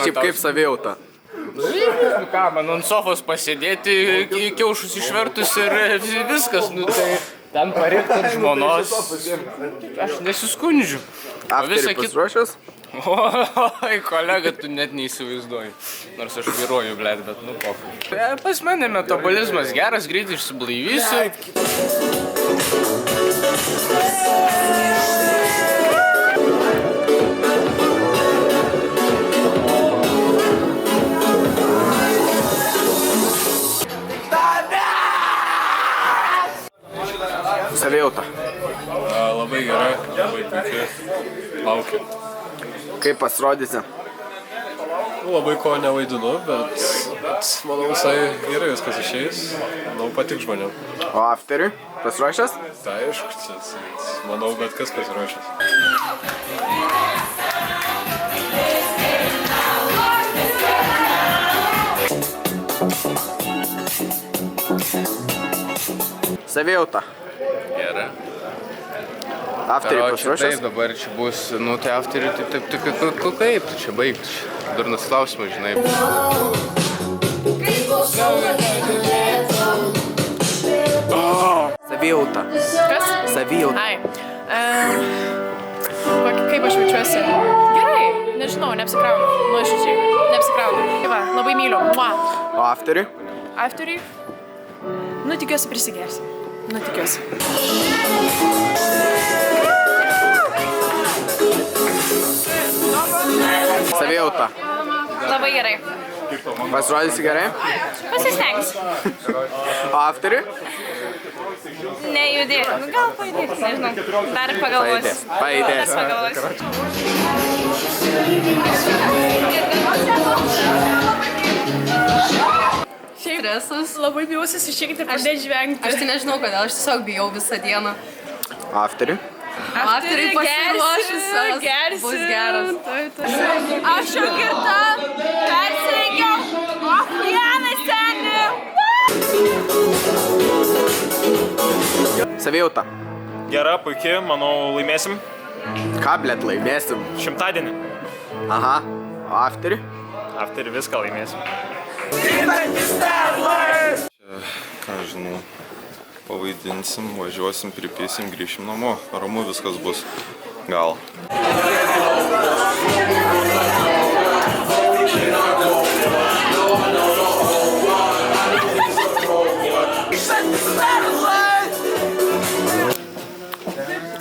Šiaip kaip savijauta? Nu ką, man ant sofos pasėdėti, kiaušus išvertus ir viskas, nu tai ten pareikti ant žmonos, aš nesiskundžiu. Afterį pasiruošęs? Oi, kolega, tu net neįsivaizduoji, nors aš vairuoju, blėt, bet nu pofai. Pas mane metabolizmas geras, greitai išsiblaivysiu. Savijauta. Labai gerai, labai puikiai, laukiu. Kaip pasirodysi? Labai ko nevaidinu, bet manau visai gerai viskas išeis. Manau patiks žmonėm. O afteriui? Pasiruošęs? Tai aišku, manau bet kas pasiruošęs. Savijauta. Gerai. Afteriui pasiruošęs? Taip, dabar čia bus, nu tai afteriui, taip, kaip, tu čia baigtų, durnas klausimas, žinai. Savijauta. Kas? Savijauta. Ai. Kaip aš jaučiuosi? Gerai, nežinau, neapsikraunu. Nuoširdžiai, neapsikraunu. Tai va, labai myliu. Mua. O afteriui? Afteriui? Nu, tikiuosi prisigersi. Nu, tikiuosi. Savijauta. Labai gerai. Pasirodysi gerai? Pasistengsiu. O afteriui? Nejudėk. Nu, gal pajudėk, nežinau. Dar pagalvosiu. Pajudėsi. Dar pagalvosiu. Stresas. Labai bijausis išeikti ir pradėti žvengti. Aš tai nežinau kodėl, aš tiesiog bijau visą dieną. Afteriui? Afteriui pasiruošus, bus geras. Aš jau girta, persirengiau, vieną senį. Savijauta. Gera, puikiai, manau laimėsim. Ką, blėt, laimėsim? 100-dienį. Aha. O afteriui? Afterį viską laimėsim. Ką žinau, pavaidinsim, važiuosim, pripėsim, grįšim namo. Ramu viskas bus. Gal.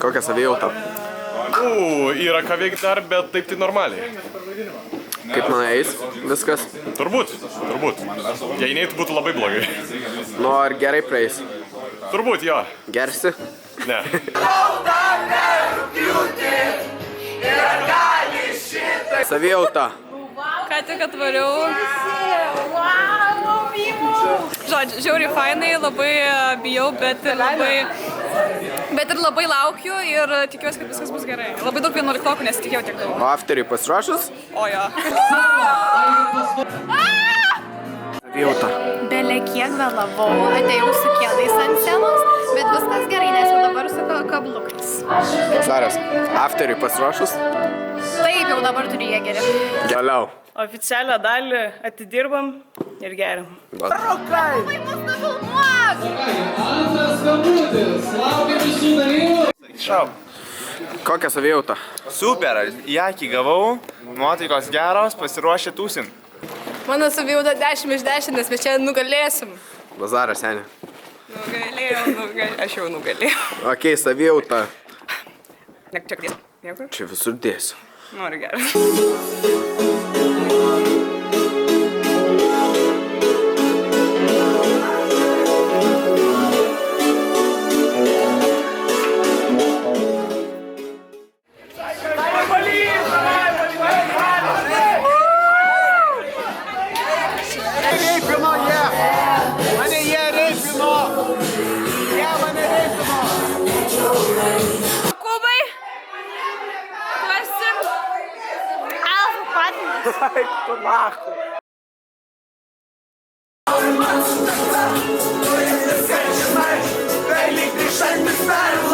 Kokia savijauta? Yra ką veikti dar, bet taip tai normaliai. Kaip manai eis viskas? Turbūt. Jei neitų, būtų labai blogai. Nu, ar gerai praeis? Turbūt, jo. Gersi? Ne. Savijauta. Ką tik atvariau. Žodžiu, žiauriai fainai, labai bijau, bet ir labai laukiu ir tikiuosi, kad viskas bus gerai. Labai daug 11-okų nesitikėjau tiek daug. O afteriui pasiruošus? O jo. Savijauta. Bele kiek vėlavau, atėjau su kėdais ant scenos, bet viskas gerai, nes jau dabar su kablukais. Saras, afteriui pasiruošus? Taip, jau dabar turiu jie geri. Toliau. Oficialią dalį atidirbam ir geriam. Labai mus nufilmuok! Šau. Kokia savijauta? Super, į akį gavau, nuotaikos geros, pasiruošę tūsim. Mano savijauta 10 iš 10, nes mes čia nugalėsim. Bazaras, seniai. Aš jau nugalėjau. Okei, savijauta. Nek čia dėsiu. Niekur? Čia visur dėsiu. Noriu gerai. Kubai, tu esi alfa patinas. Ai, tu nachu. Dalykai šaltis perla.